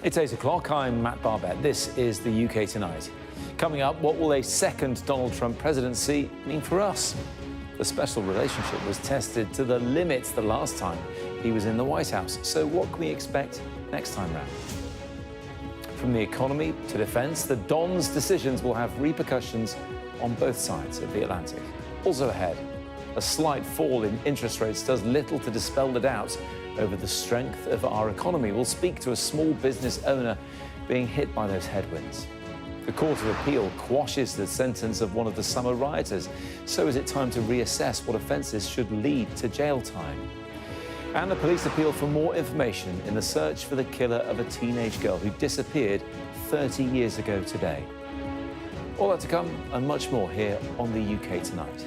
It's 8 o'clock. I'm Matt Barbett. This is the UK Tonight. Coming up, what will a second Donald Trump presidency mean for us? The special relationship was tested to the limits the last time he was in the White House. So what can we expect next time round? From the economy to defence, the Don's decisions will have repercussions on both sides of the Atlantic. Also ahead, a slight fall in interest rates does little to dispel the doubts over the strength of our economy. We'll speak to a small business owner being hit by those headwinds. The Court of Appeal quashes the sentence of one of the summer rioters. So is it time to reassess what offences should lead to jail time? And the police appeal for more information in the search for the killer of a teenage girl who disappeared 30 years ago today. All that to come and much more here on the UK Tonight.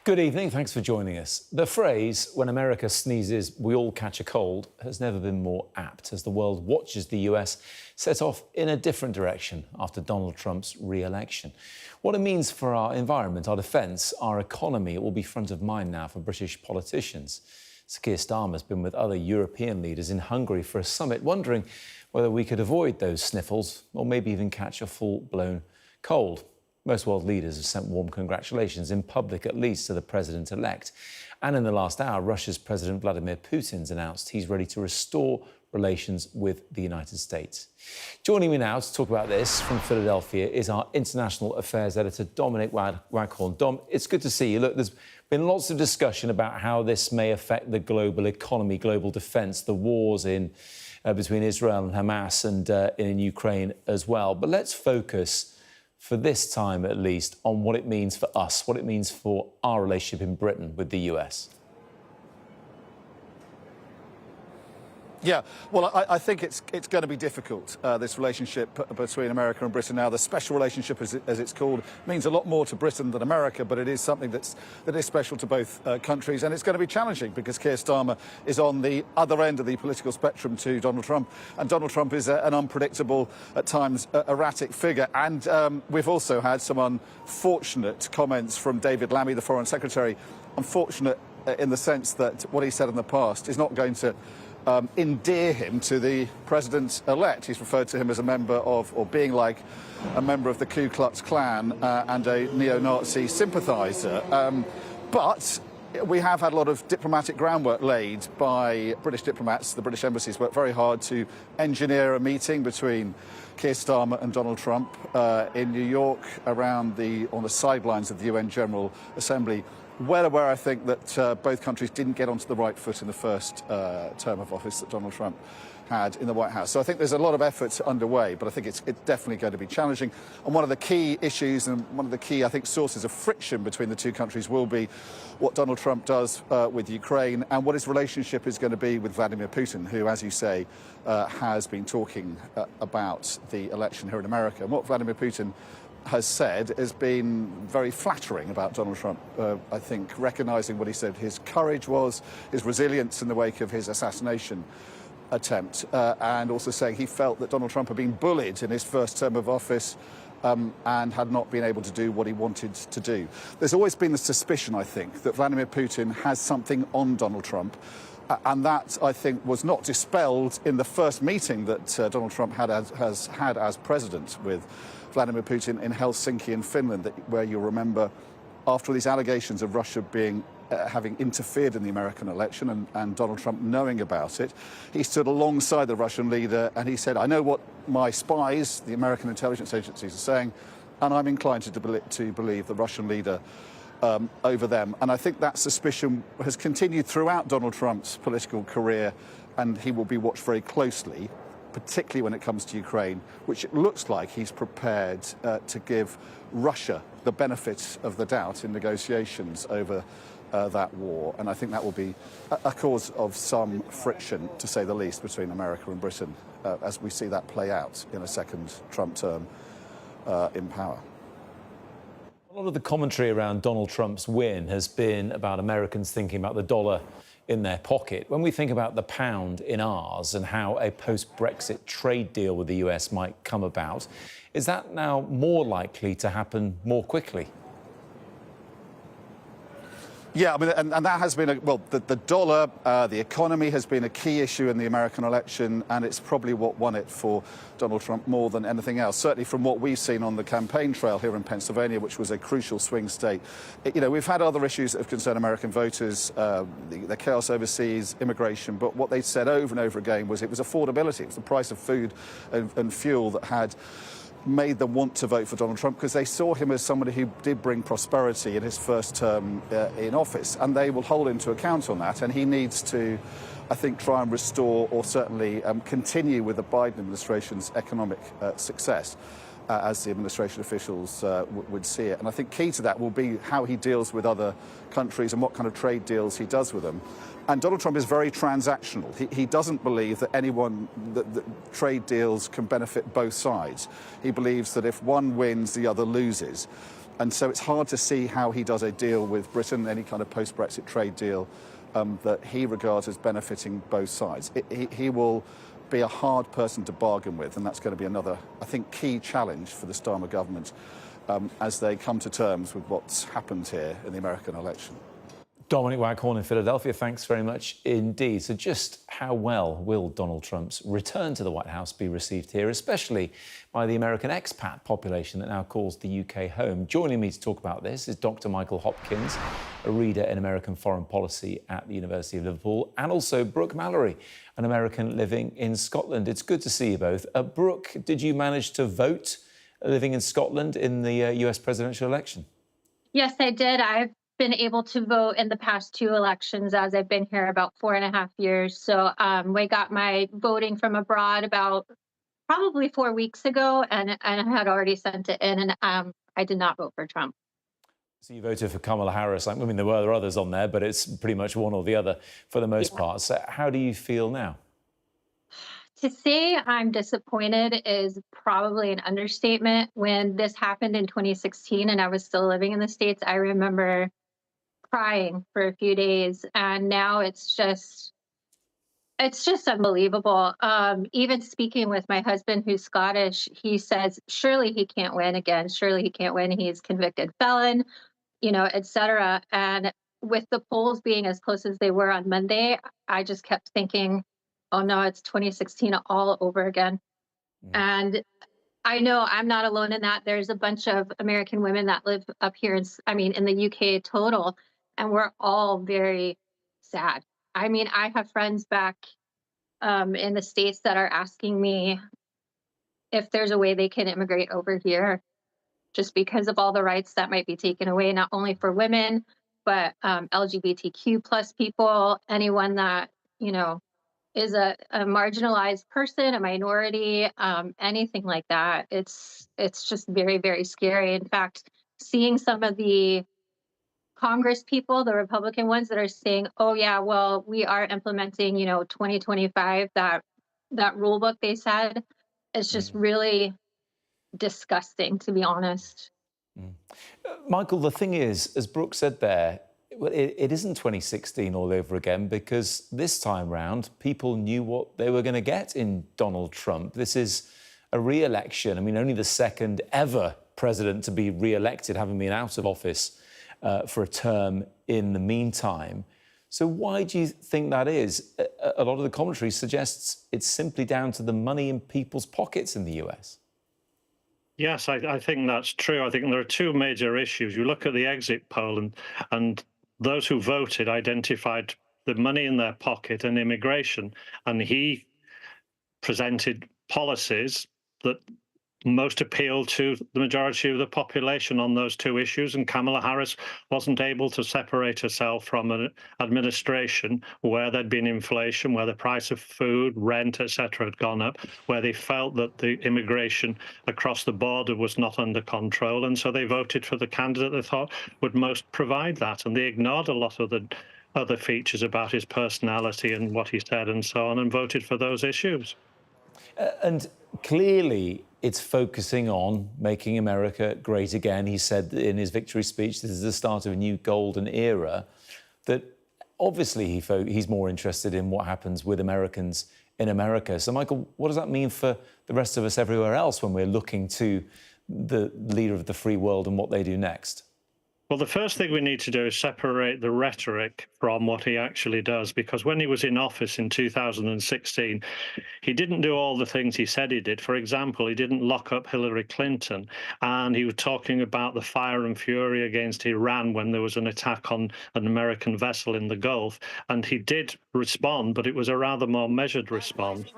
Good evening, thanks for joining us. The phrase, when America sneezes, we all catch a cold, has never been more apt as the world watches the US set off in a different direction after Donald Trump's re-election. What it means for our environment, our defence, our economy, it will be front of mind now for British politicians. Sir Keir Starmer's been with other European leaders in Hungary for a summit, wondering whether we could avoid those sniffles or maybe even catch a full-blown cold. Most world leaders have sent warm congratulations, in public at least, to the president-elect. And in the last hour, Russia's President Vladimir Putin's announced he's ready to restore relations with the United States. Joining me now to talk about this from Philadelphia is our international affairs editor, Dominic Waghorn. Dom, it's good to see you. Look, there's been lots of discussion about how this may affect the global economy, global defence, the wars between Israel and Hamas and in Ukraine as well. But let's focus, for this time at least, on what it means for us, what it means for our relationship in Britain with the US. Yeah, well, I think it's going to be difficult, this relationship between America and Britain now. The special relationship, as it's called, means a lot more to Britain than America, but it is something that is special to both countries. And it's going to be challenging because Keir Starmer is on the other end of the political spectrum to Donald Trump. And Donald Trump is an unpredictable, at times, erratic figure. And we've also had some unfortunate comments from David Lammy, the Foreign Secretary. Unfortunate in the sense that what he said in the past is not going to endear him to the president-elect. He's referred to him as a member of, or being like a member of the Ku Klux Klan and a neo-Nazi sympathiser. But we have had a lot of diplomatic groundwork laid by British diplomats. The British embassies worked very hard to engineer a meeting between Keir Starmer and Donald Trump in New York on the sidelines of the UN General Assembly. Well aware, I think, that both countries didn't get onto the right foot in the first term of office that Donald Trump had in the White House. So I think there's a lot of efforts underway, but I think it's definitely going to be challenging. And one of the key issues and one of the key, I think, sources of friction between the two countries will be what Donald Trump does with Ukraine and what his relationship is going to be with Vladimir Putin, who, as you say, has been talking about the election here in America. And what Vladimir Putin has said has been very flattering about Donald Trump. I think recognising what he said his courage was, his resilience in the wake of his assassination attempt, and also saying he felt that Donald Trump had been bullied in his first term of office and had not been able to do what he wanted to do. There's always been the suspicion, I think, that Vladimir Putin has something on Donald Trump. And that, I think, was not dispelled in the first meeting that Donald Trump has had as president with Vladimir Putin in Helsinki in Finland, where you'll remember after these allegations of Russia having interfered in the American election and Donald Trump knowing about it, he stood alongside the Russian leader and he said, I know what my spies, the American intelligence agencies, are saying, and I'm inclined to believe the Russian leader over them. And I think that suspicion has continued throughout Donald Trump's political career, and he will be watched very closely, particularly when it comes to Ukraine, which it looks like he's prepared to give Russia the benefit of the doubt in negotiations over that war. And I think that will be a cause of some friction, to say the least, between America and Britain as we see that play out in a second Trump term in power. A lot of the commentary around Donald Trump's win has been about Americans thinking about the dollar in their pocket. When we think about the pound in ours and how a post-Brexit trade deal with the US might come about, is that now more likely to happen more quickly? Yeah, I mean, and that has been, the dollar, the economy has been a key issue in the American election, and it's probably what won it for Donald Trump more than anything else. Certainly from what we've seen on the campaign trail here in Pennsylvania, which was a crucial swing state. We've had other issues that have concerned American voters, the chaos overseas, immigration, but what they said over and over again was it was affordability. It was the price of food and fuel that had made them want to vote for Donald Trump, because they saw him as somebody who did bring prosperity in his first term in office, and they will hold him to account on that. And he needs to, I think, try and restore, or certainly continue with the Biden administration's economic success, as the administration officials would see it. And I think key to that will be how he deals with other countries and what kind of trade deals he does with them. And Donald Trump is very transactional. He doesn't believe that that trade deals can benefit both sides. He believes that if one wins, the other loses. And so it's hard to see how he does a deal with Britain, any kind of post-Brexit trade deal, that he regards as benefiting both sides. He will be a hard person to bargain with, and that's going to be another, I think, key challenge for the Starmer government as they come to terms with what's happened here in the American election. Dominic Waghorn in Philadelphia, thanks very much indeed. So just how well will Donald Trump's return to the White House be received here, especially by the American expat population that now calls the UK home? Joining me to talk about this is Dr. Michael Hopkins, a reader in American foreign policy at the University of Liverpool, and also Brooke Mallory, an American living in Scotland. It's good to see you both. Brooke, did you manage to vote living in Scotland in the US presidential election? Yes, I did. I've been able to vote in the past 2 elections, as I've been here about 4.5 years. So we got my voting from abroad about probably 4 weeks ago, and I had already sent it in, and I did not vote for Trump. So you voted for Kamala Harris. I mean, there were others on there, but it's pretty much one or the other for the most part. So how do you feel now? To say I'm disappointed is probably an understatement. When this happened in 2016 and I was still living in the States, I remember crying for a few days, and now it's just unbelievable. Even speaking with my husband, who's Scottish, he says surely he can't win again. Surely he can't win. He's convicted felon, et cetera. And with the polls being as close as they were on Monday, I just kept thinking, oh no, it's 2016 all over again. And I know I'm not alone in that. There's a bunch of American women that live up here in the UK total, and we're all very sad. I mean, I have friends back in the States that are asking me if there's a way they can immigrate over here, just because of all the rights that might be taken away, not only for women, but LGBTQ plus people, anyone that, is a marginalized person, a minority, anything like that. It's just very, very scary. In fact, seeing some of the Congress people, the Republican ones, that are saying, oh yeah, well, we are implementing, 2025, that rule book they said, it's just really disgusting, to be honest. Michael, the thing is, as Brooke said there, it isn't 2016 all over again, because this time round, people knew what they were going to get in Donald Trump. This is a re-election. I mean, only the second ever president to be re-elected, having been out of office for a term in the meantime. So why do you think that is? A lot of the commentary suggests it's simply down to the money in people's pockets in the US. Yes, I think that's true. I think there are 2 major issues. You look at the exit poll, and those who voted identified the money in their pocket and immigration. And he presented policies that most appeal to the majority of the population on those 2 issues. And Kamala Harris wasn't able to separate herself from an administration where there'd been inflation, where the price of food, rent, etc. had gone up, where they felt that the immigration across the border was not under control. And so they voted for the candidate they thought would most provide that. And they ignored a lot of the other features about his personality and what he said and so on, and voted for those issues. And clearly, it's focusing on making America great again. He said in his victory speech, this is the start of a new golden era, that obviously he's more interested in what happens with Americans in America. So, Michael, what does that mean for the rest of us everywhere else when we're looking to the leader of the free world and what they do next? Well, the first thing we need to do is separate the rhetoric from what he actually does, because when he was in office in 2016, he didn't do all the things he said he did. For example, he didn't lock up Hillary Clinton, and he was talking about the fire and fury against Iran when there was an attack on an American vessel in the Gulf. And he did respond, but it was a rather more measured response.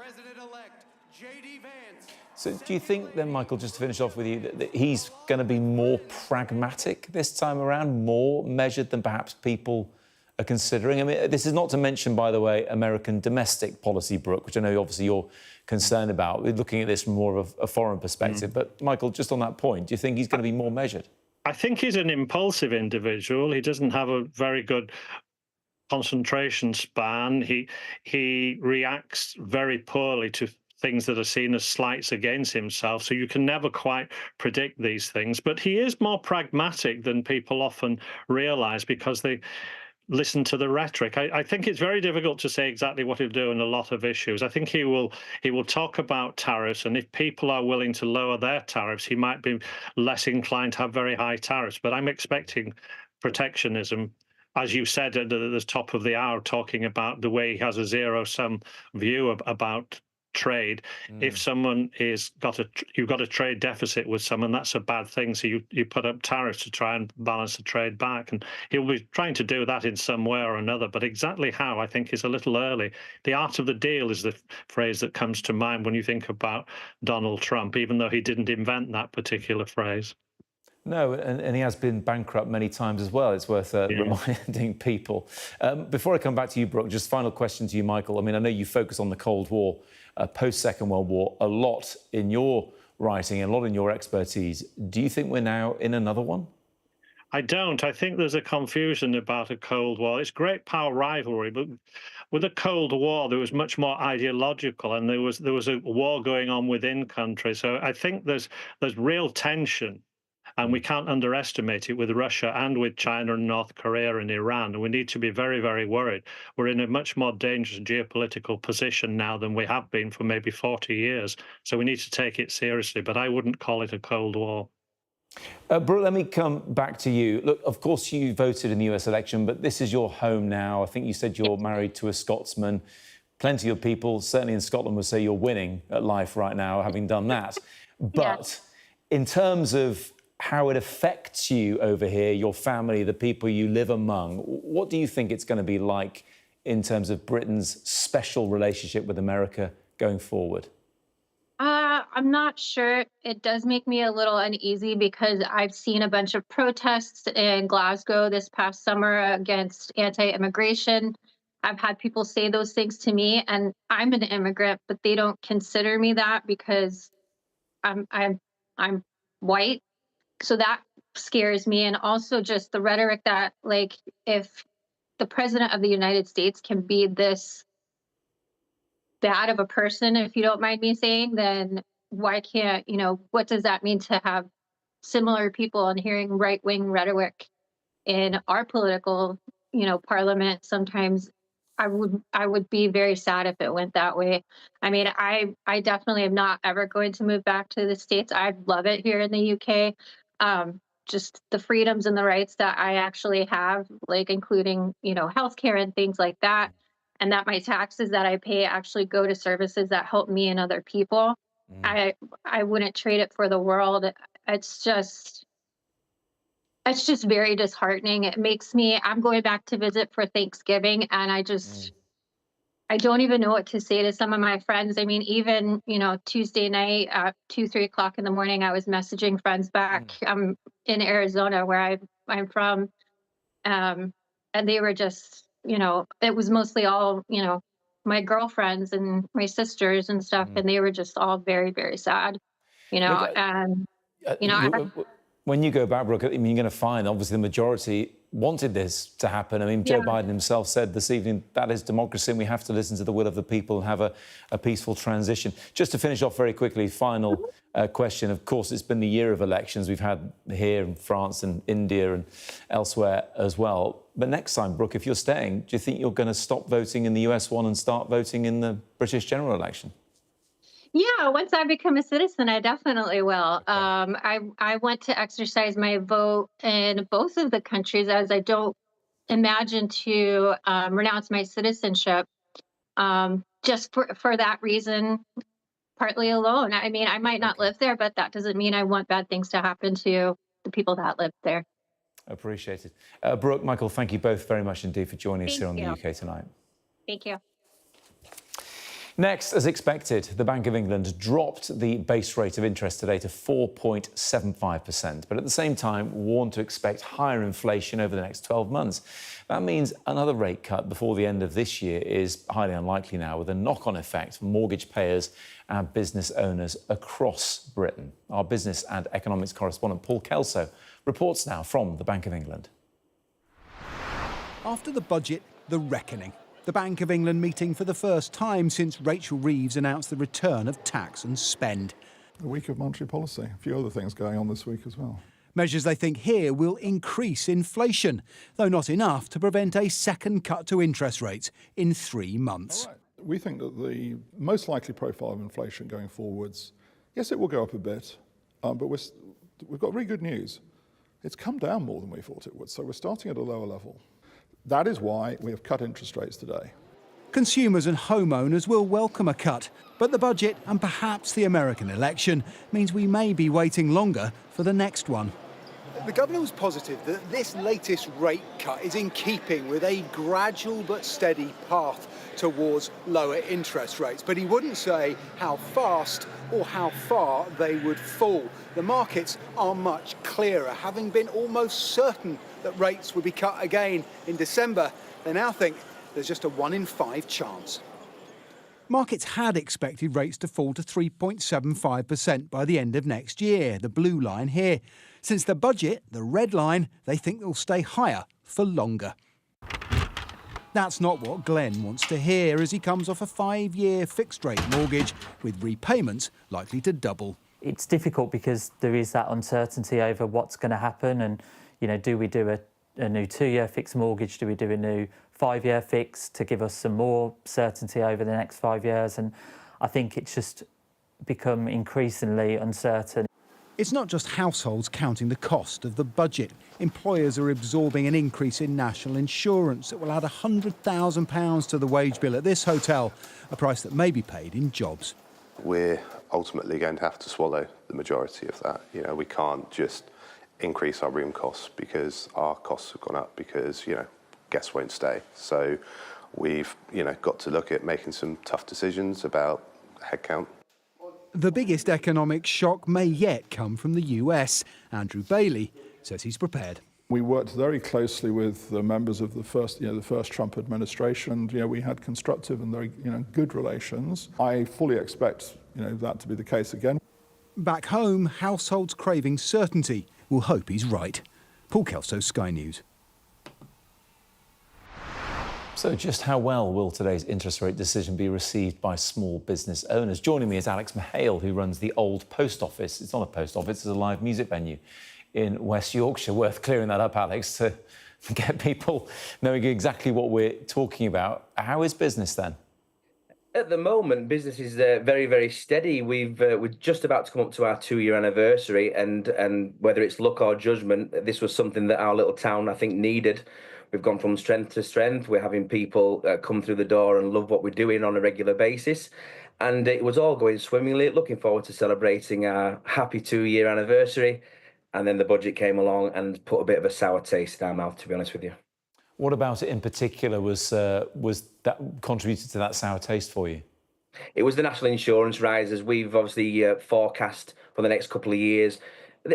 So do you think then, Michael, just to finish off with you, that he's going to be more pragmatic this time around, more measured than perhaps people are considering? I mean, this is not to mention, by the way, American domestic policy, Brooke, which I know obviously you're concerned about. We're looking at this from more of a foreign perspective. But, Michael, just on that point, do you think he's going to be more measured? I think he's an impulsive individual. He doesn't have a very good concentration span. He reacts very poorly to things that are seen as slights against himself. So you can never quite predict these things. But he is more pragmatic than people often realize because they listen to the rhetoric. I think it's very difficult to say exactly what he'll do in a lot of issues. I think he will talk about tariffs, and if people are willing to lower their tariffs, he might be less inclined to have very high tariffs. But I'm expecting protectionism, as you said at the top of the hour, talking about the way he has a zero-sum view about trade. If someone you've got a trade deficit with someone, that's a bad thing. So you put up tariffs to try and balance the trade back, and he'll be trying to do that in some way or another. But exactly how, I think, is a little early. The art of the deal is the phrase that comes to mind when you think about Donald Trump, even though he didn't invent that particular phrase. No, and he has been bankrupt many times as well. It's worth reminding people. Before I come back to you, Brooke, just final question to you, Michael. I mean, I know you focus on the Cold War, post-Second World War, a lot in your writing, a lot in your expertise. Do you think we're now in another one? I don't. I think there's a confusion about a Cold War. It's great power rivalry, but with the Cold War, there was much more ideological, and there was a war going on within countries. So I think there's real tension. And we can't underestimate it with Russia and with China and North Korea and Iran. And we need to be very, very worried. We're in a much more dangerous geopolitical position now than we have been for maybe 40 years. So we need to take it seriously. But I wouldn't call it a Cold War. Brooke, let me come back to you. Look, of course, you voted in the US election, but this is your home now. I think you said you're married to a Scotsman. Plenty of people, certainly in Scotland, would say you're winning at life right now, having done that. But in terms of how it affects you over here, your family, the people you live among, what do you think it's going to be like in terms of Britain's special relationship with America going forward? I'm not sure. It does make me a little uneasy because I've seen a bunch of protests in Glasgow this past summer against anti-immigration. I've had people say those things to me, and I'm an immigrant, but they don't consider me that because I'm white. So that scares me. And also just the rhetoric that, like, if the president of the United States can be this bad of a person, if you don't mind me saying, then why can't, what does that mean to have similar people and hearing right-wing rhetoric in our political, parliament? Sometimes I would be very sad if it went that way. I mean, I definitely am not ever going to move back to the States. I love it here in the UK. Just the freedoms and the rights that I actually have, like including, healthcare and things like that. And that my taxes that I pay actually go to services that help me and other people. I wouldn't trade it for the world. It's just very disheartening. It makes me, I'm going back to visit for Thanksgiving, and I don't even know what to say to some of my friends. I mean, even, Tuesday night at 2-3 o'clock in the morning, I was messaging friends back in Arizona, where I'm from. And they were just, it was mostly all, my girlfriends and my sisters and stuff. And they were just all very, very sad, Look, and, when you go back, Brooke, I mean, you're going to find, obviously, the majority wanted this to happen. I mean, Joe Biden himself said this evening, that is democracy, and we have to listen to the will of the people and have a peaceful transition. Just to finish off very quickly, final question. Of course, it's been the year of elections. We've had here in France and India and elsewhere as well. But next time, Brooke, if you're staying, do you think you're going to stop voting in the US one and start voting in the British general election? Yeah, once I become a citizen, I definitely will. Okay. I want to exercise my vote in both of the countries, as I don't imagine to renounce my citizenship just for that reason, partly alone. I mean, I might not Okay. live there, but that doesn't mean I want bad things to happen to the people that live there. Appreciated. Brooke, Michael, thank you both very much indeed for joining us Thank here on the you. UK Tonight. Thank you. Next, as expected, the Bank of England dropped the base rate of interest today to 4.75%, but at the same time warned to expect higher inflation over the next 12 months. That means another rate cut before the end of this year is highly unlikely now, with a knock-on effect for mortgage payers and business owners across Britain. Our business and economics correspondent Paul Kelso reports now from the Bank of England. After the budget, the reckoning. The Bank of England meeting for the first time since Rachel Reeves announced the return of tax and spend. A week of monetary policy. A few other things going on this week as well. Measures they think here will increase inflation, though not enough to prevent a second cut to interest rates in 3 months. We think that the most likely profile of inflation going forwards, yes, it will go up a bit, but we've got really good news. It's come down more than we thought it would, so we're starting at a lower level. That is why we have cut interest rates today. Consumers and homeowners will welcome a cut, but the budget and perhaps the American election means we may be waiting longer for the next one. The Governor was positive that this latest rate cut is in keeping with a gradual but steady path towards lower interest rates, but he wouldn't say how fast or how far they would fall. The markets are much clearer, having been almost certain that rates would be cut again in December. They now think there's just a 1 in 5 chance. Markets had expected rates to fall to 3.75% by the end of next year, the blue line here. Since the budget, the red line, they think they'll stay higher for longer. That's not what Glenn wants to hear as he comes off a 5-year fixed-rate mortgage with repayments likely to double. It's difficult because there is that uncertainty over what's going to happen and, you know, do we do a new 2-year fixed mortgage? Do we do a new 5-year fix to give us some more certainty over the next 5 years? And I think it's just become increasingly uncertain. It's not just households counting the cost of the budget. Employers are absorbing an increase in national insurance that will add £100,000 to the wage bill at this hotel, a price that may be paid in jobs. We're ultimately going to have to swallow the majority of that. You know, we can't just increase our room costs because our costs have gone up because, you know, guests won't stay. So we've, you know, got to look at making some tough decisions about headcount. The biggest economic shock may yet come from the US. Andrew Bailey says he's prepared. We worked very closely with the members of the first Trump administration. You know, we had constructive and very, good relations. I fully expect, that to be the case again. Back home, households craving certainty will hope he's right. Paul Kelso, Sky News. So just how well will today's interest rate decision be received by small business owners? Joining me is Alex Mahale, who runs the Old Post Office. It's not a post office, it's a live music venue in West Yorkshire. Worth clearing that up, Alex, to get people knowing exactly what we're talking about. How is business then? At the moment, business is very, very steady. We're just about to come up to our 2-year anniversary, and whether it's luck or judgment, this was something that our little town, I think, needed. We've gone from strength to strength. We're having people come through the door and love what we're doing on a regular basis. And it was all going swimmingly. Looking forward to celebrating our happy 2-year anniversary. And then the budget came along and put a bit of a sour taste in our mouth, to be honest with you. What about it in particular was that contributed to that sour taste for you? It was the national insurance rises. We've obviously forecast for the next couple of years.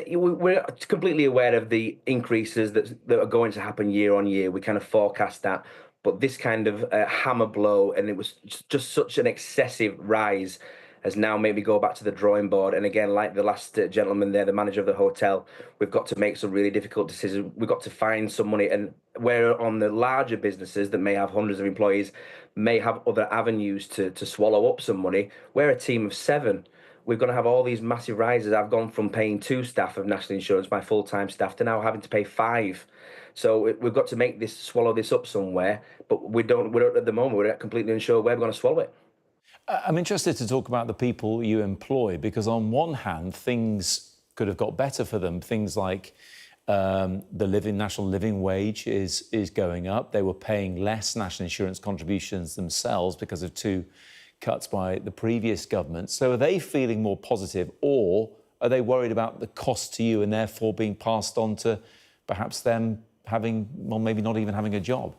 We're completely aware of the increases that are going to happen year on year. We kind of forecast that. But this kind of hammer blow, and it was just such an excessive rise, has now made me go back to the drawing board. And again, like the last gentleman there, the manager of the hotel, we've got to make some really difficult decisions. We've got to find some money. And where on the larger businesses that may have hundreds of employees, may have other avenues to swallow up some money, we're a team of 7. We're going to have all these massive rises. I've gone from paying 2 staff of national insurance, my full-time staff, to now having to pay 5. So we've got to swallow this up somewhere. But we're at the moment, we're completely unsure where we're going to swallow it. I'm interested to talk about the people you employ, because on one hand, things could have got better for them. Things like the national living wage is going up. They were paying less national insurance contributions themselves because of 2 cuts by the previous government. So are they feeling more positive, or are they worried about the cost to you and therefore being passed on to perhaps them having, well, maybe not even having a job?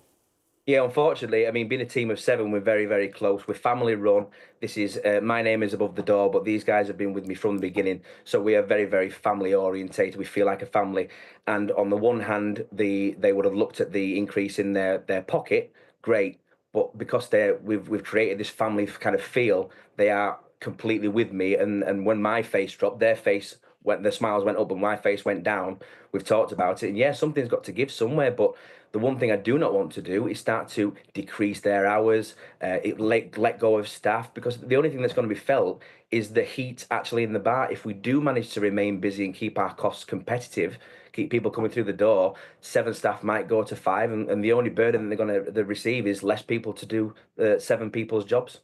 Yeah, unfortunately, I mean, being a team of 7, we're very, very close. We're family run. This is my name is above the door, but these guys have been with me from the beginning. So we are very, very family orientated. We feel like a family. And on the one hand, they would have looked at the increase in their pocket, great. But because we've created this family kind of feel, they are completely with me. And when my face dropped, their face went, the smiles went up and my face went down. We've talked about it. And yeah, something's got to give somewhere, but the one thing I do not want to do is start to decrease their hours, let go of staff, because the only thing that's going to be felt is the heat actually in the bar. If we do manage to remain busy and keep our costs competitive, keep people coming through the door, 7 staff might go to 5, and the only burden they're going to receive is less people to do 7 people's jobs.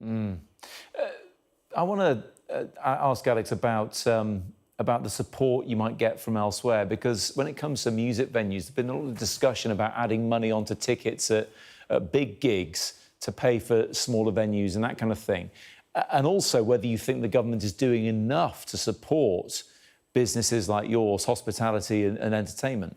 I want to ask Alex about the support you might get from elsewhere, because when it comes to music venues, there's been a lot of discussion about adding money onto tickets at big gigs to pay for smaller venues and that kind of thing. And also whether you think the government is doing enough to support businesses like yours, hospitality and entertainment.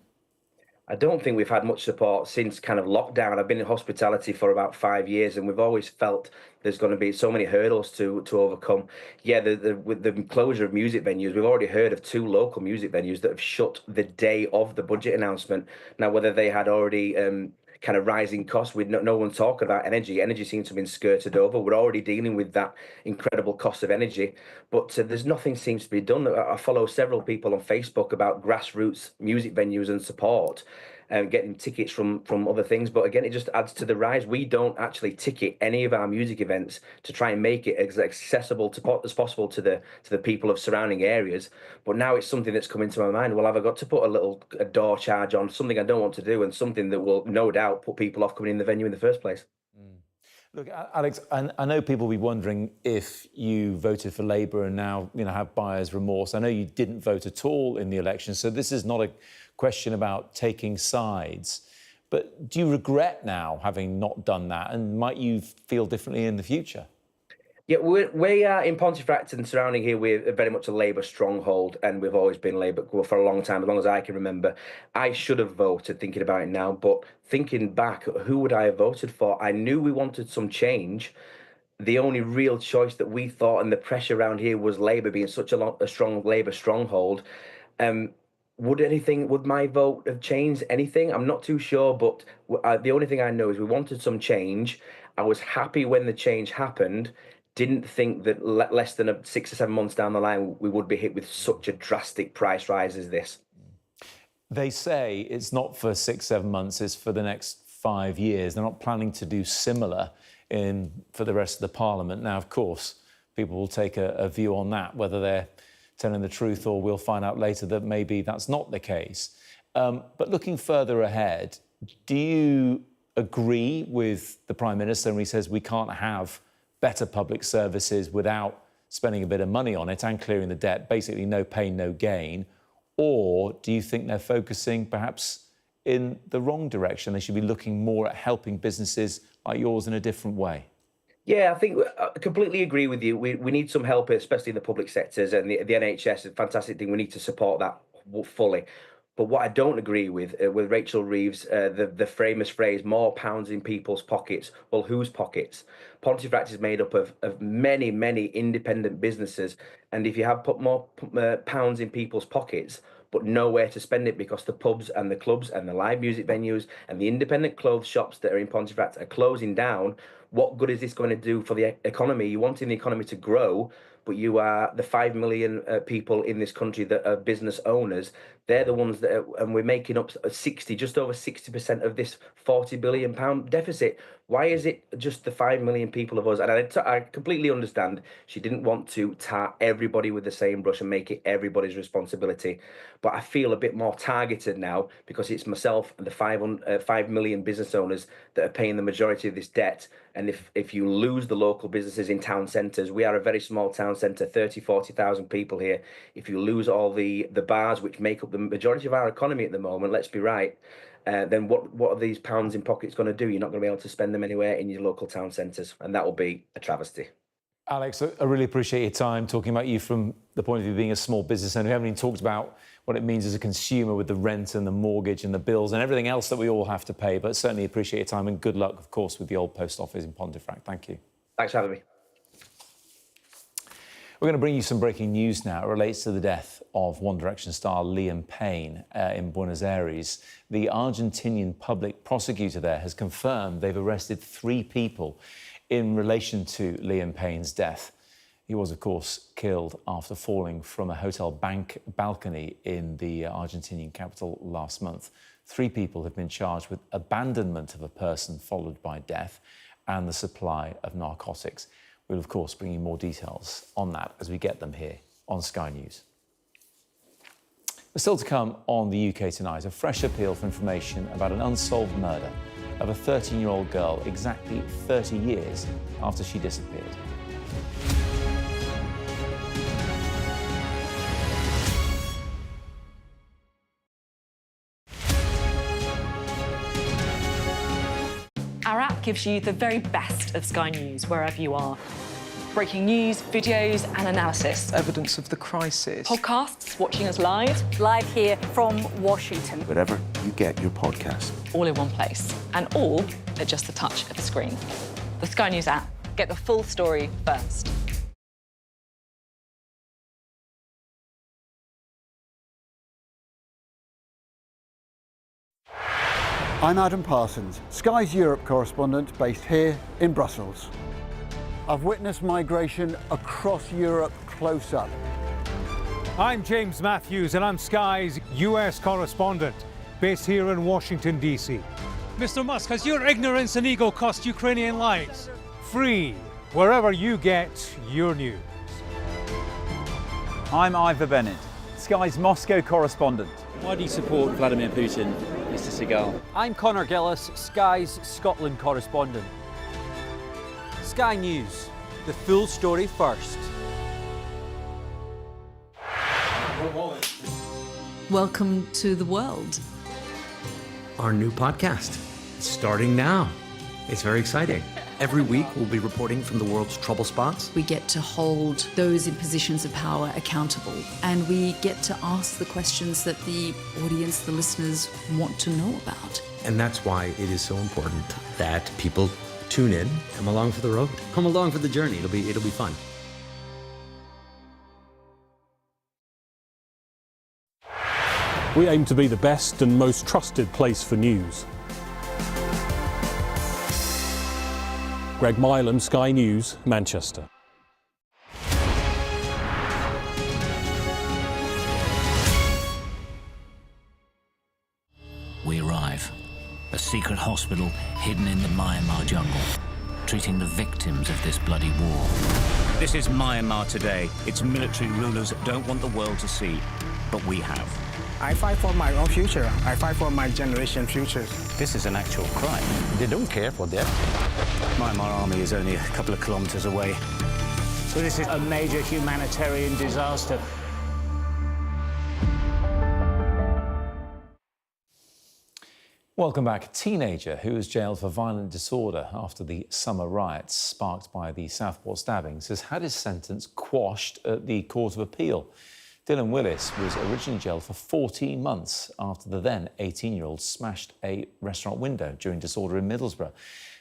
I don't think we've had much support since kind of lockdown. I've been in hospitality for about 5 years, and we've always felt there's going to be so many hurdles to overcome. Yeah, with the closure of music venues, we've already heard of 2 local music venues that have shut the day of the budget announcement. Now, whether they had already kind of rising costs, with no one talking about energy. Energy seems to have been skirted over. We're already dealing with that incredible cost of energy, but there's nothing seems to be done. I follow several people on Facebook about grassroots music venues and support and getting tickets from other things. But again, it just adds to the rise. We don't actually ticket any of our music events to try and make it as accessible as possible to the people of surrounding areas. But now it's something that's come into my mind. Well, have I got to put a door charge on something I don't want to do, and something that will no doubt put people off coming in the venue in the first place? Look, Alex, I know people will be wondering if you voted for Labour and now have buyer's remorse. I know you didn't vote at all in the election, so this is not a question about taking sides. But do you regret now having not done that, and might you feel differently in the future? Yeah, we are in Pontefract and surrounding here. We're very much a Labour stronghold, and we've always been Labour for a long time, as long as I can remember. I should have voted, thinking about it now, but thinking back, who would I have voted for? I knew we wanted some change. The only real choice that we thought, and the pressure around here, was Labour being such a strong Labour stronghold. Would my vote have changed anything? I'm not too sure, but the only thing I know is we wanted some change. I was happy when the change happened. Didn't think that less than 6 or 7 months down the line we would be hit with such a drastic price rise as this. They say it's not for 6, 7 months, it's for the next 5 years. They're not planning to do similar for the rest of the Parliament. Now, of course, people will take a view on that, whether they're telling the truth, or we'll find out later that maybe that's not the case. But looking further ahead, do you agree with the Prime Minister when he says we can't have better public services without spending a bit of money on it and clearing the debt, basically no pain, no gain? Or do you think they're focusing perhaps in the wrong direction? They should be looking more at helping businesses like yours in a different way? Yeah, I think I completely agree with you. We need some help, especially in the public sectors, and the NHS is a fantastic thing. We need to support that fully. But what I don't agree with Rachel Reeves, the famous phrase, more pounds in people's pockets. Well, whose pockets? Pontefract is made up of many, many independent businesses. And if you have put more pounds in people's pockets, but nowhere to spend it because the pubs and the clubs and the live music venues and the independent clothes shops that are in Pontefract are closing down, what good is this going to do for the economy? You're wanting the economy to grow, but you are the 5 million people in this country that are business owners. They're the ones that and we're making up just over 60% of this £40 billion deficit. Why is it just the 5 million people of us? And I completely understand she didn't want to tar everybody with the same brush and make it everybody's responsibility. But I feel a bit more targeted now because it's myself and the 5 million business owners that are paying the majority of this debt. And if you lose the local businesses in town centres, we are a very small town centre, 30, 40,000 people here. If you lose all the bars, which make up the majority of our economy at the moment, let's be right, then what are these pounds in pockets going to do? You're not going to be able to spend them anywhere in your local town centres, and that will be a travesty. Alex, I really appreciate your time talking about you from the point of view of being a small business owner. We haven't even talked about what it means as a consumer with the rent and the mortgage and the bills and everything else that we all have to pay, but certainly appreciate your time and good luck, of course, with the old post office in Pontefract. Thank you. Thanks for having me. We're going to bring you some breaking news now. It relates to the death of One Direction star Liam Payne in Buenos Aires. The Argentinian public prosecutor there has confirmed they've arrested 3 people in relation to Liam Payne's death. He was, of course, killed after falling from a hotel balcony in the Argentinian capital last month. 3 people have been charged with abandonment of a person followed by death and the supply of narcotics. We'll, of course, bring you more details on that as we get them here on Sky News. But still to come on the UK tonight, a fresh appeal for information about an unsolved murder of a 13-year-old girl exactly 30 years after she disappeared. Our app gives you the very best of Sky News wherever you are. Breaking news, videos and analysis. Evidence of the crisis. Podcasts, watching us live. Live here from Washington. Wherever you get your podcast. All in one place. And all at just the touch of a screen. The Sky News app. Get the full story first. I'm Adam Parsons, Sky's Europe correspondent based here in Brussels. I've witnessed migration across Europe close up. I'm James Matthews and I'm Sky's US correspondent based here in Washington, D.C. Mr. Musk, has your ignorance and ego cost Ukrainian lives? Free, wherever you get your news. I'm Ivor Bennett, Sky's Moscow correspondent. Why do you support Vladimir Putin, Mr. Seagal? I'm Conor Gillis, Sky's Scotland correspondent. Sky News, the full story first. Welcome to the world. Our new podcast, starting now. It's very exciting. Every week, we'll be reporting from the world's trouble spots. We get to hold those in positions of power accountable, and we get to ask the questions that the audience, the listeners, want to know about. And that's why it is so important that people tune in, come along for the road, come along for the journey. It'll be fun. We aim to be the best and most trusted place for news. Greg Milam, Sky News, Manchester. We arrive. A secret hospital hidden in the Myanmar jungle, treating the victims of this bloody war. This is Myanmar today. Its military rulers don't want the world to see, but we have. I fight for my own future. I fight for my generation's future. This is an actual crime. They don't care for death. Myanmar army is only a couple of kilometers away. So this is a major humanitarian disaster. Welcome back. A teenager who was jailed for violent disorder after the summer riots sparked by the Southport stabbings has had his sentence quashed at the Court of Appeal. Dylan Willis was originally jailed for 14 months after the then 18-year-old smashed a restaurant window during disorder in Middlesbrough.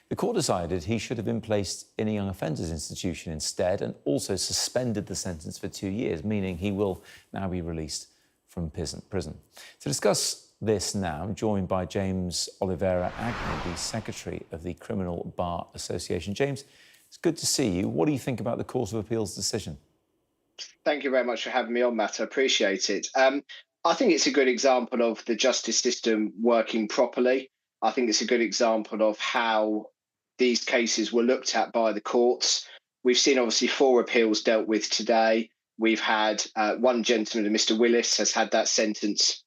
The court decided he should have been placed in a young offenders institution instead and also suspended the sentence for 2 years, meaning he will now be released from prison. To discuss this now, I'm joined by James Oliveira Agnew, the Secretary of the Criminal Bar Association. James, it's good to see you. What do you think about the Court of Appeal's decision? Thank you very much for having me on, Matt. I appreciate it. I think it's a good example of the justice system working properly. I think it's a good example of how these cases were looked at by the courts. We've seen obviously 4 appeals dealt with today. We've had one gentleman, Mr. Willis, has had that sentence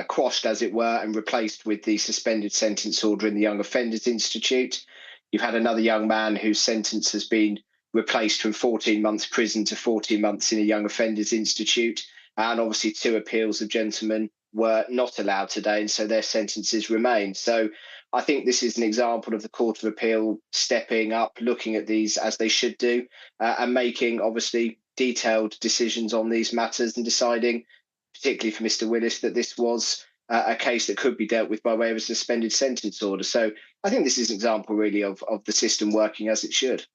quashed, as it were, and replaced with the suspended sentence order in the Young Offenders Institute. You've had another young man whose sentence has been replaced from 14 months prison to 14 months in a Young Offenders Institute. And obviously 2 appeals of gentlemen were not allowed today, and so their sentences remain. So I think this is an example of the Court of Appeal stepping up, looking at these as they should do, and making obviously detailed decisions on these matters and deciding, particularly for Mr. Willis, that this was a case that could be dealt with by way of a suspended sentence order. So I think this is an example really of the system working as it should.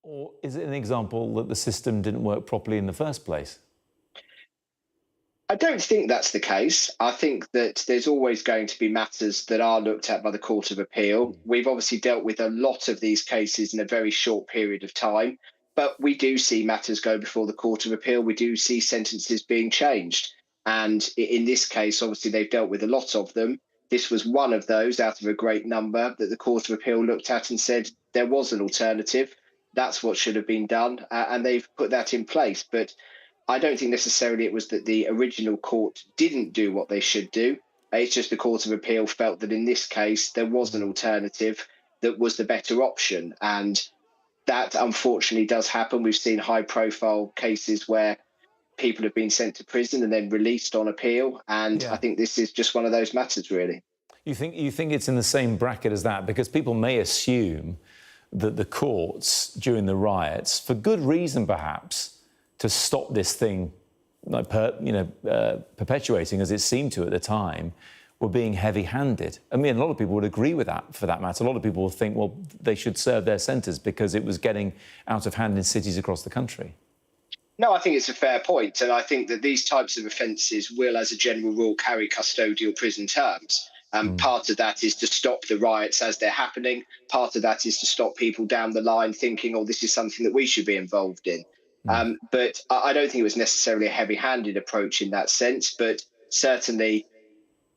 Or is it an example that the system didn't work properly in the first place? I don't think that's the case. I think that there's always going to be matters that are looked at by the Court of Appeal. We've obviously dealt with a lot of these cases in a very short period of time, but we do see matters go before the Court of Appeal. We do see sentences being changed. And in this case, obviously, they've dealt with a lot of them. This was one of those out of a great number that the Court of Appeal looked at and said there was an alternative. That's what should have been done. And they've put that in place. But I don't think necessarily it was that the original court didn't do what they should do. It's just the Court of Appeal felt that in this case, there was an alternative that was the better option. And that unfortunately does happen. We've seen high profile cases where people have been sent to prison and then released on appeal. And I think this is just one of those matters, really. You think it's in the same bracket as that? Because people may assume that the courts during the riots, for good reason perhaps, to stop this thing, perpetuating as it seemed to at the time, were being heavy-handed. I mean, a lot of people would agree with that, for that matter. A lot of people would think, well, they should serve their sentence because it was getting out of hand in cities across the country. No, I think it's a fair point. And I think that these types of offences will, as a general rule, carry custodial prison terms. Part of that is to stop the riots as they're happening. Part of that is to stop people down the line thinking, oh, this is something that we should be involved in. But I don't think it was necessarily a heavy-handed approach in that sense, but certainly,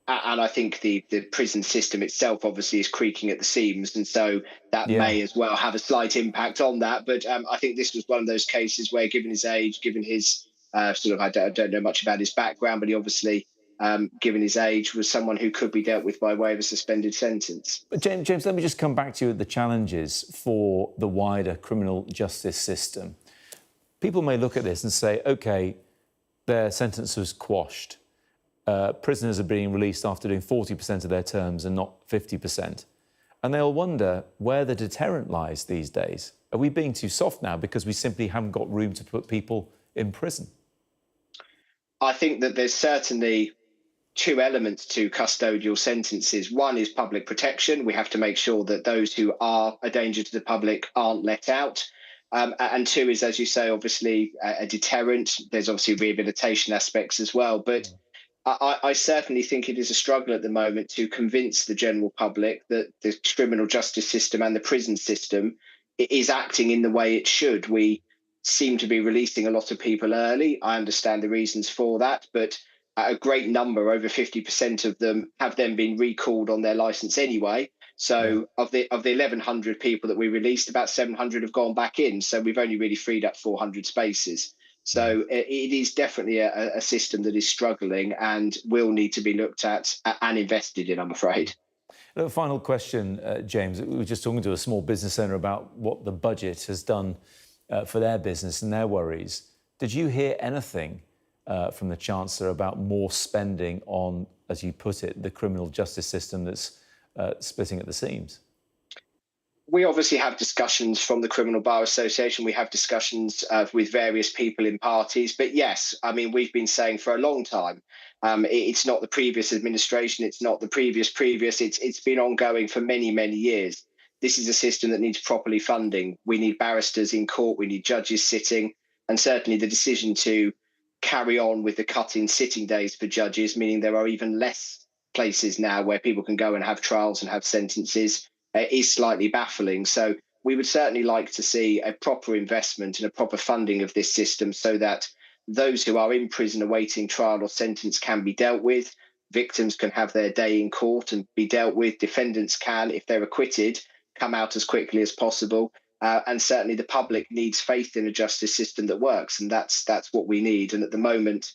and I think the prison system itself obviously is creaking at the seams, and so that may as well have a slight impact on that. But I think this was one of those cases where, given his age, given his I don't know much about his background, but he obviously, given his age, was someone who could be dealt with by way of a suspended sentence. But James, let me just come back to you at the challenges for the wider criminal justice system. People may look at this and say, OK, their sentence was quashed. Prisoners are being released after doing 40% of their terms and not 50%. And they'll wonder where the deterrent lies these days. Are we being too soft now because we simply haven't got room to put people in prison? I think that there's certainly 2 elements to custodial sentences. One is public protection. We have to make sure that those who are a danger to the public aren't let out. And 2 is, as you say, obviously a deterrent. There's obviously rehabilitation aspects as well. But I certainly think it is a struggle at the moment to convince the general public that the criminal justice system and the prison system is acting in the way it should. We seem to be releasing a lot of people early. I understand the reasons for that, but a great number, over 50% of them, have then been recalled on their licence anyway. So of the 1,100 people that we released, about 700 have gone back in. So we've only really freed up 400 spaces. So it is definitely a system that is struggling and will need to be looked at and invested in, I'm afraid. A final question, James. We were just talking to a small business owner about what the budget has done for their business and their worries. Did you hear anything from the Chancellor about more spending on, as you put it, the criminal justice system that's splitting at the seams? We obviously have discussions from the Criminal Bar Association. We have discussions with various people in parties. But yes, I mean, we've been saying for a long time, it's not the previous administration, it's not the previous. It's been ongoing for many, many years. This is a system that needs properly funding. We need barristers in court, we need judges sitting, and certainly the decision to carry on with the cut in sitting days for judges, meaning there are even less places now where people can go and have trials and have sentences, is slightly baffling. So we would certainly like to see a proper investment and a proper funding of this system so that those who are in prison awaiting trial or sentence can be dealt with. Victims can have their day in court and be dealt with. Defendants can, if they're acquitted, come out as quickly as possible. And certainly the public needs faith in a justice system that works, and that's what we need. And at the moment,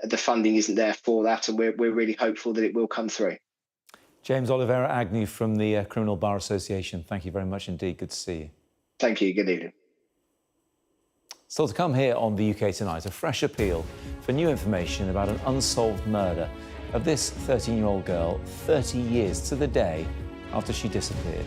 the funding isn't there for that, and we're really hopeful that it will come through. James Oliveira Agnew from the Criminal Bar Association, thank you very much indeed. Good to see you. Thank you. Good evening. Still to come here on the UK Tonight, a fresh appeal for new information about an unsolved murder of this 13-year-old girl 30 years to the day after she disappeared.